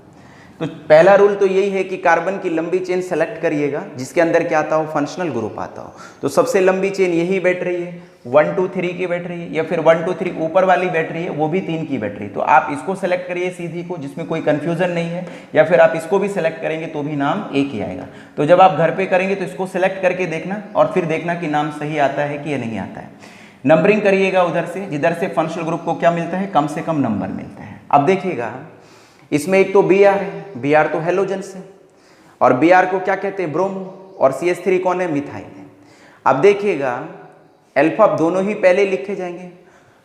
तो पहला रूल तो यही है कि कार्बन की लंबी चेन सेलेक्ट करिएगा जिसके अंदर क्या आता हो, फंक्शनल ग्रुप आता हो। तो सबसे लंबी चेन यही बैठ रही है, 1 2 3 की बैठ रही है, या फिर 1 2 3 ऊपर वाली बैठ रही है, वो भी 3 की बैठ रही है। तो आप इसको सेलेक्ट करिए सीधी को, जिसमें कोई कंफ्यूजन नहीं है, या फिर आप इसको भी सेलेक्ट करेंगे तो भी नाम एक ही आएगा। तो जब आप घर पे करेंगे तो इसको सेलेक्ट करके देखना और फिर देखना कि नाम सही आता है कि या नहीं आता है। नंबरिंग करिएगा उधर से जिधर से फंक्शनल ग्रुप को क्या मिलता है, कम से कम नंबर मिलता है। अब देखिएगा इसमें एक तो Br है, Br तो हेलोजेंस है, और Br को क्या कहते हैं, ब्रोमो, और CH3 कौन है, मिथाइल है। अब देखिएगा अल्फा दोनों ही पहले लिखे जाएंगे,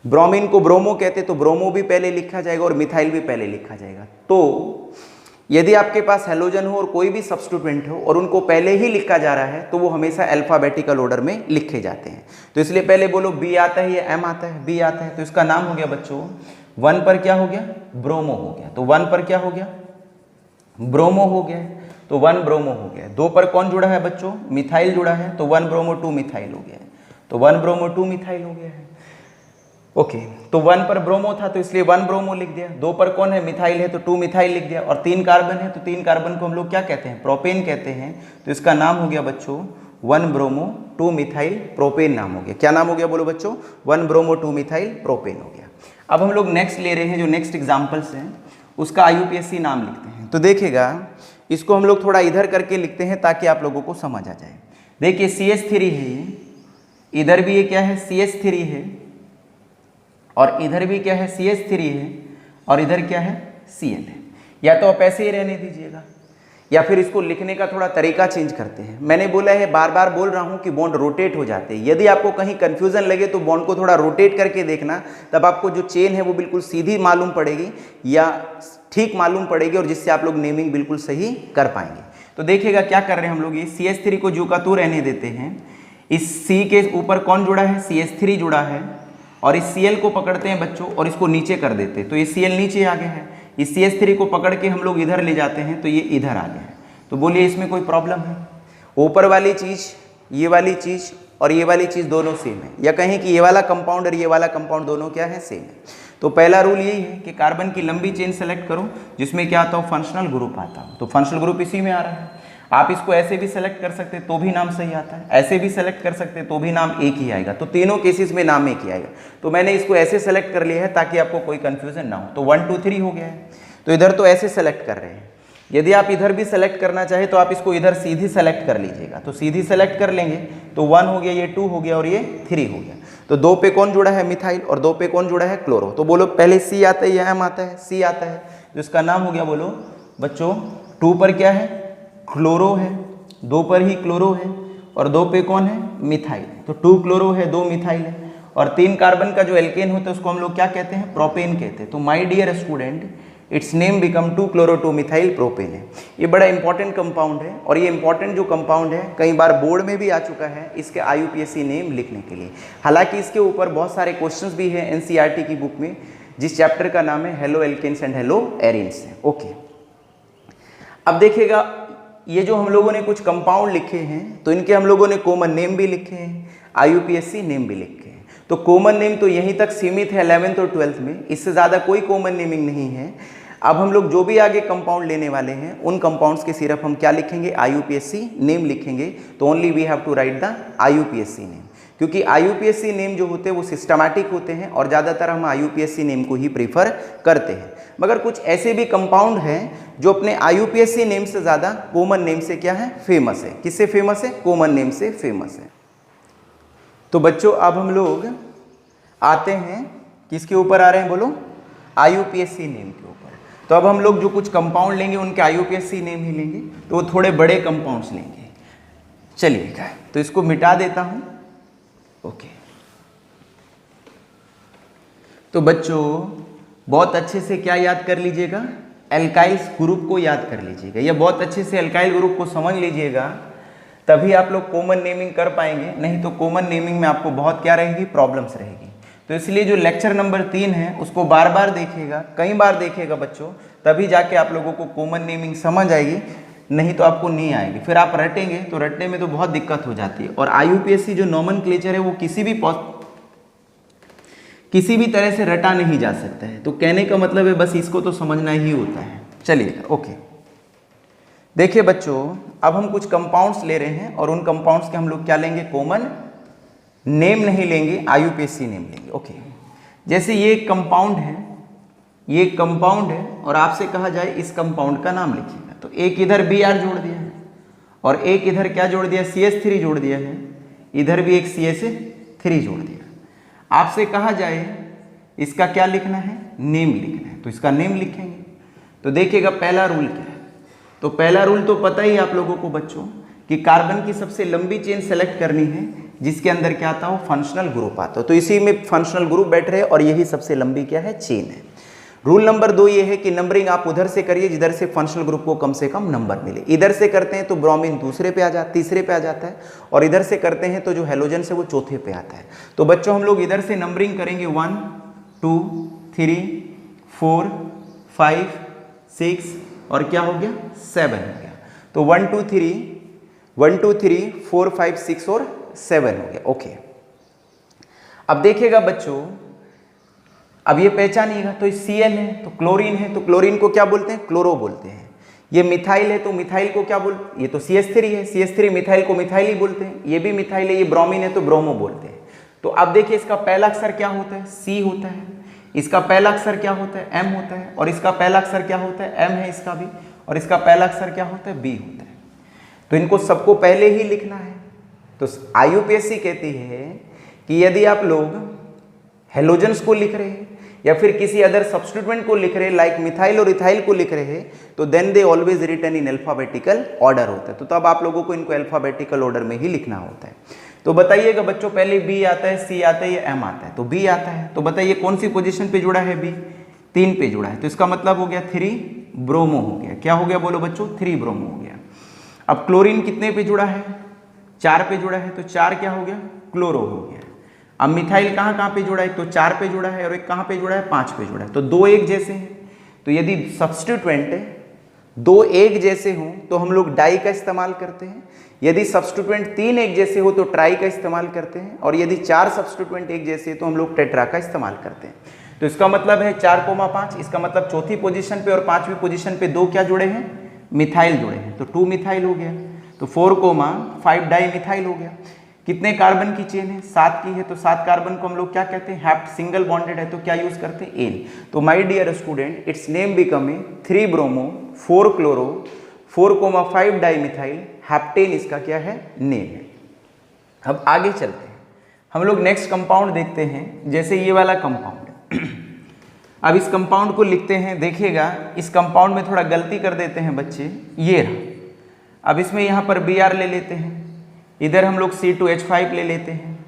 ब्रोमीन को ब्रोमो कहते तो ब्रोमो भी पहले लिखा जाएगा और मिथाइल भी पहले लिखा जाएगा। तो यदि आपके पास हेलोजन हो और कोई भी सब्स्टिट्यूएंट हो और उनको पहले ही लिखा जा रहा है तो वो हमेशा अल्फाबेटिकल ऑर्डर में लिखे जाते हैं। तो इसलिए पहले बोलो B आता है या M आता है, B आता है। तो इसका नाम हो गया बच्चों 1 पर क्या हो गया, ब्रोमो हो गया। तो 1 पर क्या हो गया, ब्रोमो हो गया, तो 1 ब्रोमो हो गया। 2 पर कौन जुड़ा है बच्चों, मिथाइल जुड़ा है, तो 1 ब्रोमो 2 मिथाइल हो गया है। तो 1 ब्रोमो 2 मिथाइल हो गया है। ओके, तो 1 पर ब्रोमो था तो इसलिए 1 ब्रोमो लिख दिया, 2 पर कौन है, मिथाइल है तो 2 मिथाइल लिख दिया, और 3 कार्बन है तो 3 कार्बन को हम लोग क्या कहते हैं, प्रोपेन कहते हैं। तो इसका नाम हो गया बच्चों 1 ब्रोमो 2 मिथाइल प्रोपेन नाम हो गया। क्या नाम हो गया बोलो बच्चों, 1 ब्रोमो 2 मिथाइल प्रोपेन हो गया। अब हम लोग नेक्स्ट ले रहे हैं, जो नेक्स्ट एग्जाम्पल्स हैं उसका IUPAC नाम लिखते हैं। तो देखिएगा इसको हम लोग थोड़ा इधर करके लिखते हैं ताकि आप लोगों को समझ आ जाए। देखिए CH3 है ये, इधर भी ये क्या है CH3 है, और इधर भी क्या है CH3 है, और इधर क्या है Cl है। या तो आप ऐसे ही रहने दीजिएगा, या फिर इसको लिखने का थोड़ा तरीका चेंज करते हैं। मैंने बोला है, बार बार बोल रहा हूं कि बॉन्ड रोटेट हो जाते हैं। यदि आपको कहीं कंफ्यूजन लगे तो बॉन्ड को थोड़ा रोटेट करके देखना, तब आपको जो चेन है वो बिल्कुल सीधी मालूम पड़ेगी या ठीक मालूम पड़ेगी, और जिससे आप लोग नेमिंग बिल्कुल सही कर पाएंगे। तो देखिएगा क्या कर रहे हैं हम लोग, ये CH3 को जो का तू रहने देते हैं, इस C के ऊपर कौन जुड़ा है, CH3 जुड़ा है, और इस Cl को पकड़ते हैं बच्चों और इसको नीचे कर देते हैं, तो ये Cl नीचे आ गया है। इस CH3 को पकड़ के हम लोग इधर ले जाते हैं तो ये इधर आ गया है। तो बोलिए इसमें कोई प्रॉब्लम है? ऊपर वाली चीज़, ये वाली चीज़ और ये वाली चीज़ दोनों सेम है, या कहें कि ये वाला कंपाउंड और ये वाला कंपाउंड दोनों क्या है, सेम है। तो पहला रूल यही है कि कार्बन की लंबी चेन सेलेक्ट करो जिसमें क्या आता हो, फंक्शनल ग्रुप आता हो। तो फंक्शनल ग्रुप इसी में आ रहा है। आप इसको ऐसे भी सेलेक्ट कर सकते हैं तो भी नाम सही आता है, ऐसे भी सेलेक्ट कर सकते हैं तो भी नाम एक ही आएगा। तो तीनों केसेस में नाम एक ही आएगा। तो मैंने इसको ऐसे सेलेक्ट कर लिया है ताकि आपको कोई कंफ्यूजन ना हो। तो 1 2 3 हो गया है, तो इधर तो ऐसे सेलेक्ट कर रहे हैं। यदि आप इधर भी सेलेक्ट करना चाहे तो आप इसको इधर सीधी सेलेक्ट कर लीजिएगा। तो सीधी सेलेक्ट कर लेंगे तो 1 हो गया, ये 2 हो गया और ये 3 हो गया। तो 2 पे कौन जुड़ा है, मिथाइल, और 2 पे कौन जुड़ा है, क्लोरो। तो बोलो पहले C आता है या M आता है, C आता है, जिसका नाम हो गया बोलो बच्चों 2 पर क्या है, क्लोरो है, 2 पर ही क्लोरो है, और 2 पे कौन है, मिथाइल। तो 2 क्लोरो है, 2 मिथाइल है, और 3 कार्बन का जो एल्केन होता है उसको हम लोग क्या कहते हैं, प्रोपेन कहते हैं। तो my dear student, it's name become 2 chloro 2 methylpropane है। ये बड़ा इंपॉर्टेंट कंपाउंड है, और ये इंपॉर्टेंट जो कंपाउंड है कई बार बोर्ड में भी आ चुका है इसके IUPAC नेम लिखने के लिए। हालांकि इसके ऊपर बहुत सारे क्वेश्चंस भी हैं NCERT की बुक में, जिस चैप्टर का नाम है haloalkanes and haloarenes है। ओके, अब देखिएगा ये जो हम लोगों ने कुछ कंपाउंड लिखे हैं तो इनके हम लोगों ने कॉमन नेम भी लिखे हैं, IUPAC नेम भी लिखे हैं। तो कॉमन नेम तो यहीं तक सीमित है 11th और 12th में, इससे ज़्यादा कोई कॉमन नेमिंग नहीं है। अब हम लोग जो भी आगे कंपाउंड लेने वाले हैं उन कंपाउंड्स के सिर्फ हम क्या लिखेंगे, IUPAC नेम लिखेंगे। तो only we have to write the IUPAC name, क्योंकि IUPAC नेम जो होते हैं वो सिस्टमैटिक होते हैं और ज़्यादातर हम IUPAC नेम को ही प्रीफर करते हैं। मगर कुछ ऐसे भी कंपाउंड हैं जो अपने IUPAC नेम से ज़्यादा कॉमन नेम से क्या है, फेमस है। किससे फेमस है, कॉमन नेम से फेमस है। तो बच्चों अब हम लोग आते हैं किसके ऊपर आ रहे हैं बोलो, IUPAC नेम के ऊपर। तो अब हम लोग जो कुछ कंपाउंड लेंगे उनके IUPAC नेम ही लेंगे, तो वो थोड़े बड़े कंपाउंड्स लेंगे। चलिएगा, तो इसको मिटा देता हूं। ओके, तो बच्चों बहुत अच्छे से क्या याद कर लीजिएगा, एल्काइल्स ग्रुप को याद कर लीजिएगा, या बहुत अच्छे से एल्काइल ग्रुप को समझ लीजिएगा, तभी आप लोग कॉमन नेमिंग कर पाएंगे। नहीं तो कॉमन नेमिंग में आपको बहुत क्या रहेगी, प्रॉब्लम्स रहेगी। तो इसलिए जो लेक्चर नंबर 3 है उसको बार बार देखिएगा, कई बार देखिएगा बच्चों, तभी जाके आप लोगों को कॉमन नेमिंग समझ आएगी, नहीं तो आपको नहीं आएगी। फिर आप रटेंगे तो रटने में तो बहुत दिक्कत हो जाती है। और IUPAC जो नॉमेनक्लेचर है वो किसी भी तरह से रटा नहीं जा सकता है। तो कहने का मतलब है बस इसको तो समझना ही होता है। चलिएगा, ओके, देखिए बच्चों अब हम कुछ कंपाउंड्स ले रहे हैं और उन कंपाउंड्स के हम लोग क्या लेंगे, कॉमन नेम नहीं लेंगे, IUPAC नेम लेंगे। ओके, जैसे ये एक कंपाउंड है, ये एक कंपाउंड है और आपसे कहा जाए इस कंपाउंड का नाम लिखिएगा, तो एक इधर Br जोड़ दिया है और एक इधर क्या जोड़ दिया, CH3 जोड़ दिया है, इधर भी एक CH3 जोड़ दिया। आपसे कहा जाए इसका क्या लिखना है, नेम लिखना है, तो इसका नेम लिखेंगे। तो देखिएगा पहला रूल क्या है। तो पहला रूल तो पता ही आप लोगों को बच्चों कि कार्बन की सबसे लंबी चेन सेलेक्ट करनी है जिसके अंदर क्या आता हो, फंक्शनल ग्रुप आता हो। तो इसी में फंक्शनल ग्रुप बैठ रहे और यही सबसे लंबी क्या है, चेन है। रूल नंबर 2 ये है कि नंबरिंग आप उधर से करिए जिधर से फंक्शनल ग्रुप को कम से कम नंबर मिले। इधर से करते हैं तो ब्रोमीन तीसरे पे आ जाता है, और इधर से करते हैं तो जो हेलोजन से वो चौथे पे आता है। तो बच्चों हम लोग इधर से नंबरिंग करेंगे 1 2 3 4 5 6 और क्या हो गया, 7 हो गया। तो 1 2 3 4 5 6 और 7 हो गया। ओके, अब देखिएगा बच्चों अब ये पहचानिएगा, तो Cl है तो क्लोरीन है, तो क्लोरीन को क्या बोलते हैं? क्लोरो बोलते हैं। ये मिथाइल है तो मिथाइल को क्या बोलते हैं? ये तो CH3 है, CH3 मिथाइल को मिथाइल ही बोलते हैं। ये भी मिथाइल है, ये ब्रोमीन है तो ब्रोमो बोलते हैं। तो अब देखिए इसका पहला अक्षर क्या होता है? C होता है। इसका पहला अक्षर क्या होता है? M होता है। और इसका पहला अक्षर क्या होता है? M है इसका भी। और इसका पहला अक्षर क्या होता है? B होता है। तो इनको सबको पहले ही लिखना है। तो IUPAC कहती है कि यदि आप लोग हेलोजेंस को लिख रहे हैं या फिर किसी अदर सब्स्टिट्यूएंट को लिख रहे हैं, लाइक मिथाइल और इथाइल को लिख रहे हैं, तो then they always written in alphabetical order होता है। तो तब आप लोगों को इनको अल्फाबेटिकल ऑर्डर में ही लिखना होता है। तो बताइएगा बच्चों, पहले B आता है, C आता है या M आता है? तो B आता है। तो बताइए कौन सी पोजीशन पे जुड़ा है B? 3 पे जुड़ा है। तो इसका मतलब हो गया 3 ब्रोमो हो गया। क्या हो गया बोलो बच्चों? 3 ब्रोमो हो गया। अब क्लोरीन कितने पे जुड़ा है? 4 पे जुड़ा है। तो 4 क्या हो गया? क्लोरो हो गया। अब मिथाइल कहाँ पे जुड़ा है? तो 4 पे जुड़ा है। और एक कहाँ पे जुड़ा है? 5 पे जुड़ा है। तो 2 एक जैसे हैं। तो यदि सब्स्टिट्यूएंट 2 एक जैसे हों तो हम लोग डाई का इस्तेमाल करते हैं। यदि सब्स्टिट्यूएंट 3 एक जैसे हो तो ट्राई का इस्तेमाल करते हैं। और यदि 4 सब्स्टिट्यूएंट एक जैसे तो हम लोग टेट्रा का इस्तेमाल करते हैं। तो इसका मतलब है 4,5। इसका मतलब चौथी पोजीशन पे और 5वीं पोजीशन पे 2 क्या जुड़े हैं? मिथाइल जुड़े हैं। तो 2 मिथाइल हो गया। तो 4,5 डाई मिथाइल हो गया। कितने कार्बन की चेन है? 7 की है। तो 7 कार्बन को हम लोग क्या कहते हैं? हैप्ट, सिंगल बॉन्डेड है तो क्या यूज करते हैं? एन। तो my dear student, it's name becoming 3 bromo 4 chloro 4,5 dimethylheptane, इसका क्या है? नेम है। अब आगे चलते हैं, हम लोग नेक्स्ट कंपाउंड देखते हैं। जैसे ये वाला कंपाउंड अब इस कंपाउंड को लिखते हैं। देखिएगा इस कंपाउंड में थोड़ा गलती कर देते हैं बच्चे। ये रहा। अब इसमें यहाँ पर Br ले लेते हैं, इधर हम लोग C2H5 ले लेते हैं,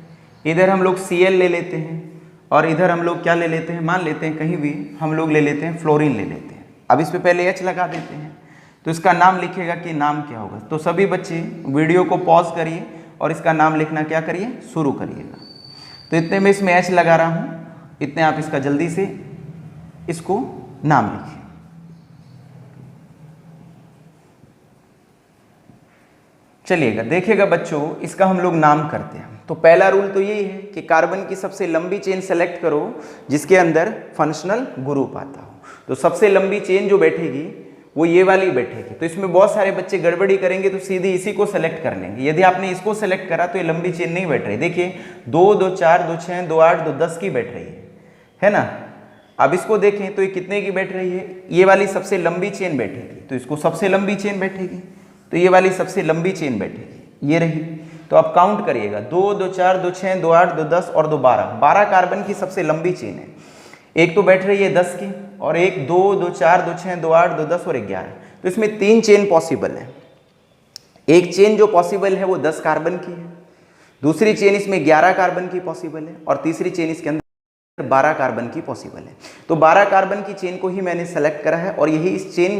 इधर हम लोग Cl ले लेते हैं, और इधर हम लोग क्या ले लेते हैं? मान लेते हैं कहीं भी हम लोग ले लेते हैं फ्लोरीन ले लेते हैं। अब इस पे पहले H लगा देते हैं। तो इसका नाम लिखेगा कि नाम क्या होगा? तो सभी बच्चे वीडियो को पॉज करिए और इसका नाम लिखना क्या करिए? शुरू करिएगा। तो इतने में इसमें H लगा रहा हूँ, इतने आप इसका जल्दी से इसको नाम लिखिए। चलिएगा देखिएगा बच्चों, इसका हम लोग नाम करते हैं। तो पहला रूल तो यही है कि कार्बन की सबसे लंबी चेन सेलेक्ट करो जिसके अंदर फंक्शनल ग्रुप आता हो। तो सबसे लंबी चेन जो बैठेगी वो ये वाली बैठेगी। तो इसमें बहुत सारे बच्चे गड़बड़ी करेंगे तो सीधे इसी को सेलेक्ट कर लेंगे। यदि आपने इसको सेलेक्ट करा तो ये लंबी चेन नहीं बैठ रही। देखिए 2, 2, 4, 2, 6, 2, 8, 2, 10 की बैठ रही है ना। अब इसको देखें तो ये कितने की बैठ रही है? ये वाली सबसे लंबी चेन बैठेगी, तो इसको सबसे लंबी चेन बैठेगी। तो ये वाली सबसे लंबी चेन बैठेगी, ये रही। तो आप काउंट करिएगा 2, 2, 4, 2, 6, 2, 8, 2, 10 और 2, 12। 12 कार्बन की सबसे लंबी चेन है। एक तो बैठ रही है 10 की, और एक 2, 2, 4, 2, 6, 2, 8, 2, 10 और 11। तो इसमें 3 चेन पॉसिबल है। एक चेन जो पॉसिबल है वो 10 कार्बन की है, दूसरी चेन इसमें 11 कार्बन की पॉसिबल है, और तीसरी चेन इसके अंदर 12 कार्बन की पॉसिबल है। तो 12 कार्बन की चेन को ही मैंने सेलेक्ट करा है, और यही इस चेन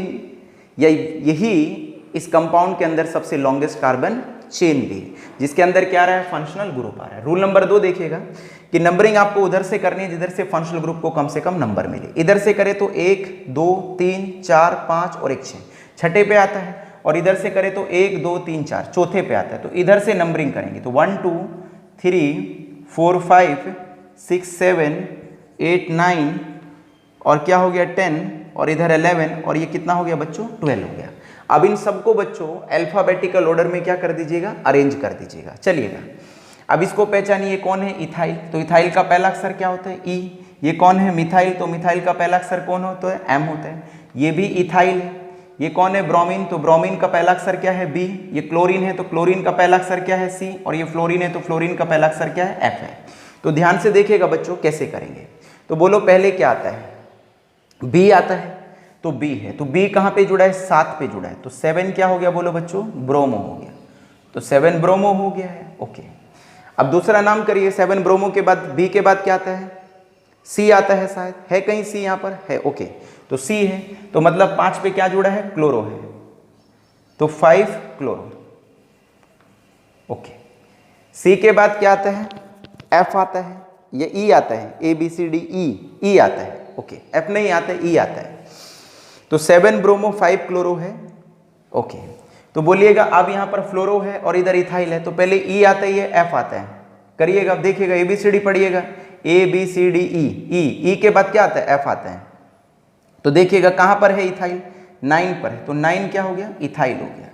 या यही इस कंपाउंड के अंदर सबसे लॉन्गेस्ट कार्बन चेन भी है, जिसके अंदर क्या आ रहा है? फंक्शनल ग्रुप आ रहा है। रूल नंबर 2 देखिएगा कि नंबरिंग आपको उधर से करनी है जिधर से फंक्शनल ग्रुप को कम से कम नंबर मिले। इधर से करे तो 1, 2, 3, 4, 5 और 1, 6 छठे पे आता है, और इधर से करे तो 1, 2, 3, 4 चौथे पे आता है। तो इधर से नंबरिंग करेंगे तो 1, 2, 3, 4, 5, 6, 7, 8, 9 और क्या हो गया 10, और इधर 11, और ये कितना हो गया बच्चों? 12 हो गया। अब इन सबको बच्चों अल्फाबेटिकल ऑर्डर में क्या कर दीजिएगा? अरेंज कर दीजिएगा। चलिएगा अब इसको पहचानिए, कौन है? इथाइल। तो इथाइल का पहला अक्षर क्या होता है? ई। ये कौन है? मिथाइल। तो मिथाइल का पहला अक्षर कौन होता है? एम होता है। ये भी इथाइल है। ये कौन है? ब्रोमीन। तो ब्रोमीन का पहला अक्षर क्या है? बी। ये क्लोरीन है, तो क्लोरीन का पहला अक्षर क्या है? सी। और ये फ्लोरीन है, तो फ्लोरीन का पहला अक्षर क्या है? एफ है। तो ध्यान से देखिएगा बच्चों कैसे करेंगे। तो बोलो पहले क्या आता है? बी आता है। तो बी है, तो बी कहाँ पे जुड़ा है? 7 पे जुड़ा है। तो 7 क्या हो गया बोलो बच्चों? ब्रोमो हो गया। तो 7 ब्रोमो हो गया है। ओके, अब दूसरा नाम करिए। 7 ब्रोमो के बाद बी के बाद क्या आता है? सी आता है, शायद है कहीं सी यहाँ पर है। ओके, तो सी है, तो मतलब 5 पे क्या जुड़ा है? क्लोरो है, तो 5 क्लोरो। ओके, सी के बाद क्या आता है? एफ आता है, या ई आता है? A B C D E आता है। ओके, एफ नहीं आता है, ई आता है। तो 7 ब्रोमो 5 क्लोरो है। ओके, तो बोलिएगा अब यहाँ पर फ्लोरो है और इधर इथाइल है, तो पहले ई आता है, एफ आता है। करिएगा, अब देखिएगा एबीसीडी पढ़िएगा। A B C D E, ई के बाद क्या आता है, एफ आता है। तो देखिएगा कहाँ पर है इथाइल, 9 पर है, तो 9 क्या हो गया, इथाइल हो गया,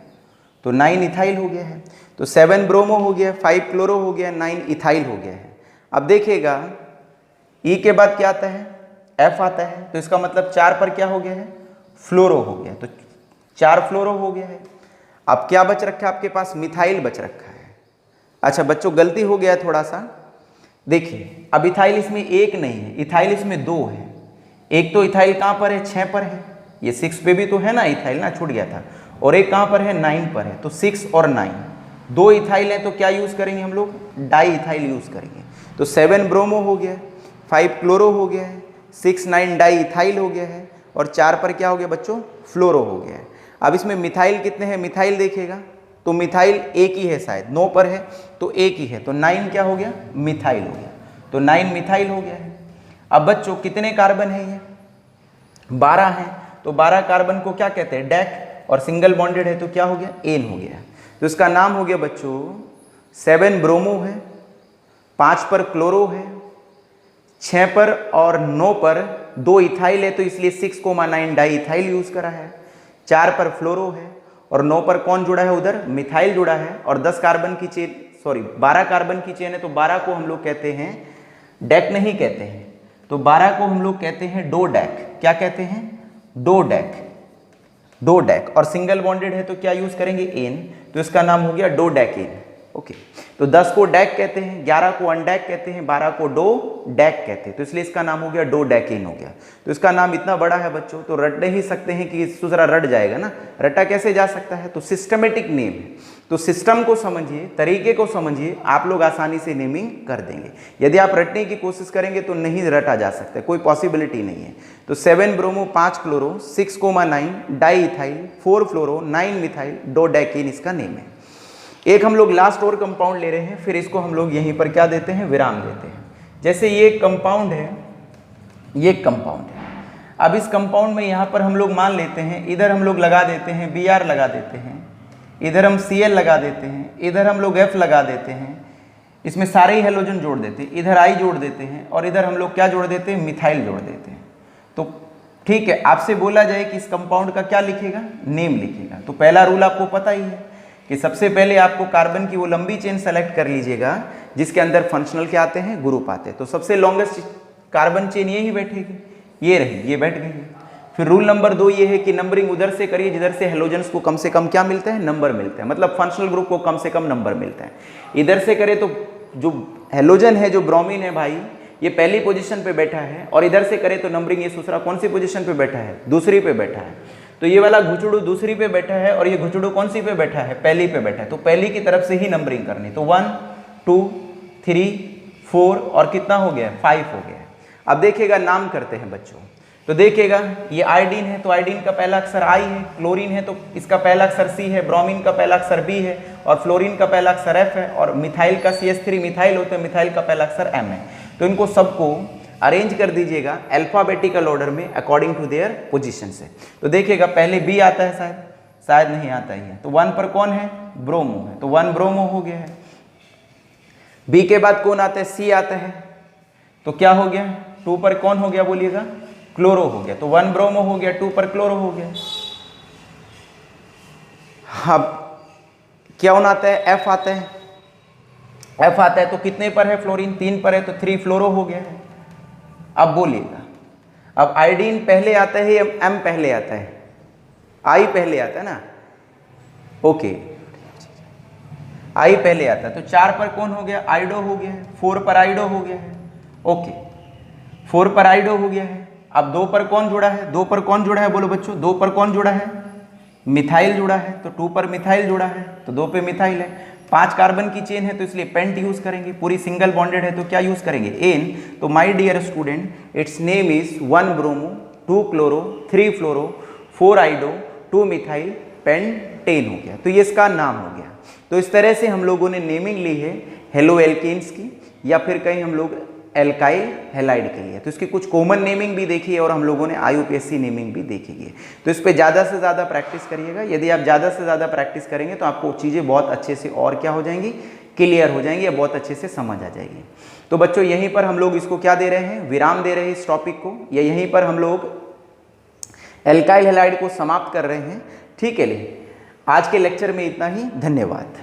तो 9 इथाइल हो गया है। तो 7 ब्रोमो हो गया, 5 क्लोरो हो गया, 9 इथाइल हो गया है। अब देखिएगा ई के बाद क्या आता है, एफ आता है, तो इसका मतलब 4 पर क्या हो गया है, फ्लोरो हो गया, तो 4 फ्लोरो हो गया है। अब क्या बच रखा है आपके पास, मिथाइल बच रखा है। अच्छा बच्चों गलती हो गया थोड़ा सा, देखिए अब इथाइल इसमें एक नहीं है, इथाइल इसमें 2 है। एक तो इथाइल कहाँ पर है, 6 पर है, ये 6 पे भी तो है ना इथाइल ना, छूट गया था, और एक कहाँ पर है, 9 पर है, तो 6 और 9 2 इथाइल है, तो क्या यूज़ करेंगे हम लोग, डाई इथाइल यूज़ करेंगे। तो 7 ब्रोमो हो गया, 5 क्लोरो हो गया है, 6 9 डाई इथाइल हो गया है, और 4 पर क्या हो गया बच्चों, फ्लोरो हो गया है। अब इसमें मिथाइल कितने हैं, मिथाइल देखिएगा तो मिथाइल एक ही है, शायद 9 पर है तो एक ही है, तो 9 क्या हो गया, मिथाइल हो गया, तो 9 मिथाइल हो गया है। अब बच्चों कितने कार्बन है, ये 12 हैं, तो 12 कार्बन को क्या कहते हैं, डैक, और सिंगल बॉन्डेड है तो क्या हो गया, एन हो गया। तो इसका नाम हो गया बच्चों 7 ब्रोमो है, 5 पर क्लोरो है, 6 पर और 9 पर 2 इथाइल है, तो इसलिए 6,9 डाई इथाइल यूज करा है, 4 पर फ्लोरो है, और 9 पर कौन जुड़ा है, उधर मिथाइल जुड़ा है, और 10 कार्बन की चेन, सॉरी 12 कार्बन की चेन है, तो 12 को हम लोग कहते हैं डैक नहीं कहते हैं, तो 12 को हम लोग कहते हैं डो डैक। क्या कहते हैं, डो डैक, डो डैक, और सिंगल बॉन्डेड है तो क्या यूज करेंगे, एन, तो इसका नाम हो गया डो डैकेन। ओके, तो 10 को डैक कहते हैं, 11 को अनडैक कहते हैं, 12 को डो डैक कहते हैं, तो इसलिए इसका नाम हो गया डो डैकेन हो गया। तो इसका नाम इतना बड़ा है बच्चों, तो रट नहीं सकते हैं कि दूसरा रट जाएगा ना, रटा कैसे जा सकता है, तो सिस्टमेटिक नेम है, तो सिस्टम को समझिए, तरीके को समझिए, आप लोग आसानी से नेमिंग कर देंगे। यदि आप रटने की कोशिश करेंगे तो नहीं रटा जा सकता, कोई पॉसिबिलिटी नहीं है। तो 7 ब्रोमो, 5 क्लोरो, 6,9 डाई इथाइल, 4 फ्लोरो, 9 मिथाइल, डो डैकेन इसका नेम है। एक हम लोग लास्ट और कंपाउंड ले रहे हैं, फिर इसको हम लोग यहीं पर क्या देते हैं, विराम देते हैं। जैसे ये एक कंपाउंड है, ये एक कंपाउंड है, अब इस कंपाउंड में यहाँ पर हम लोग मान लेते हैं, इधर हम लोग लगा देते हैं Br लगा देते हैं, इधर हम Cl लगा देते हैं, इधर हम लोग F लगा देते हैं, इसमें सारे ही हेलोजन जोड़ देते हैं, इधर I जोड़ देते हैं, और इधर हम लोग क्या जोड़ देते हैं, मिथाइल जोड़ देते हैं। तो ठीक है, आपसे बोला जाए कि इस कंपाउंड का क्या लिखेगा, नेम लिखेगा। तो पहला रूल आपको पता ही है कि सबसे पहले आपको कार्बन की वो लंबी चेन सेलेक्ट कर लीजिएगा जिसके अंदर फंक्शनल क्या आते हैं, ग्रुप आते हैं। तो सबसे लॉन्गेस्ट कार्बन चेन यही बैठेगी, ये रही, ये बैठ गई है। फिर रूल नंबर 2 ये है कि नंबरिंग उधर से करिए जिधर से हेलोजन्स को कम से कम क्या मिलते हैं, नंबर मिलते हैं, मतलब फंक्शनल ग्रुप को कम से कम नंबर मिलता है। इधर से करें तो जो हेलोजन है, जो ब्रोमीन है भाई, ये पहली पोजीशन पे बैठा है, और इधर से करें तो नंबरिंग ये दूसरा कौन सी पोजीशन पे बैठा है, दूसरी पे बैठा है। तो ये वाला घुचड़ू दूसरी पे बैठा है, और ये घुचड़ू कौन सी पे बैठा है, पहली पे बैठा है, तो पहली की तरफ से ही नंबरिंग करनी। तो 1 2 3 4 और कितना हो गया, 5 हो गया। अब देखिएगा नाम करते हैं बच्चों, तो देखिएगा ये आयोडीन है, तो आयोडीन का पहला अक्षर I है, क्लोरीन है तो इसका पहला अक्षर C है, ब्रोमीन का पहला अक्षर B है, और फ्लोरीन का पहला अक्षर F है, और मिथाइल का CH3 मिथाइल होता है, मिथाइल का पहला अक्षर M है। तो इनको सबको अरेंज कर दीजिएगा अल्फाबेटिकल ऑर्डर में अकॉर्डिंग टू देयर पोजीशन से। तो देखिएगा पहले B आता है, शायद नहीं आता ही है, तो 1 पर कौन है, ब्रोमो है, तो 1 ब्रोमो हो गया है। B के बाद कौन आता है, C आता है, तो क्या हो गया, 2 पर कौन हो गया बोलिएगा, क्लोरो हो गया, तो 1 ब्रोमो हो गया, 2 पर क्लोरो हो गया। अब क्या आता है, F आता है, F आता है तो कितने पर है, फ्लोरीन 3 पर है, तो 3 फ्लोरो हो गया है। अब बोलिएगा, अब आयोडीन पहले आता है या M पहले आता है, I पहले आता है ना, ओके I पहले आता है, तो 4 पर कौन हो गया, आइडो हो गया है, 4 पर आइडो हो गया है, ओके 4 पर आइडो हो गया है। अब 2 पर कौन जुड़ा है, 2 पर कौन जुड़ा है, बोलो बच्चों, 2 पर कौन जुड़ा है, मिथाइल जुड़ा है, तो 2 पर मिथाइल जुड़ा है, तो 2 पे मिथाइल है। 5 कार्बन की चेन है तो इसलिए पेंट यूज करेंगे, पूरी सिंगल बॉन्डेड है तो क्या यूज करेंगे, एन। तो my dear student, it's name is 1 bromo, 2 chloro, 3 fluoro, 4 iodo, 2 methyl, pentane हो गया, तो ये इसका नाम हो गया। तो इस तरह से हम लोगों ने नेमिंग ली है हेलो एल्केन्स की, या फिर कहीं हम लोग एल्काइल हैलाइड के लिए, तो इसकी कुछ कॉमन नेमिंग भी देखी है, और हम लोगों ने IUPAC नेमिंग भी देखी है। तो इस पे ज़्यादा से ज़्यादा प्रैक्टिस करिएगा। यदि आप ज़्यादा से ज़्यादा प्रैक्टिस करेंगे तो आपको चीज़ें बहुत अच्छे से और क्या हो जाएंगी, क्लियर हो जाएंगी या बहुत अच्छे से समझ आ जाएगी। तो बच्चों यहीं पर हम लोग इसको क्या दे रहे हैं, विराम दे रहे हैं इस टॉपिक को, या यहीं पर हम लोग एल्काइल हैलाइड को समाप्त कर रहे हैं। ठीक है, ले आज के लेक्चर में इतना ही। धन्यवाद।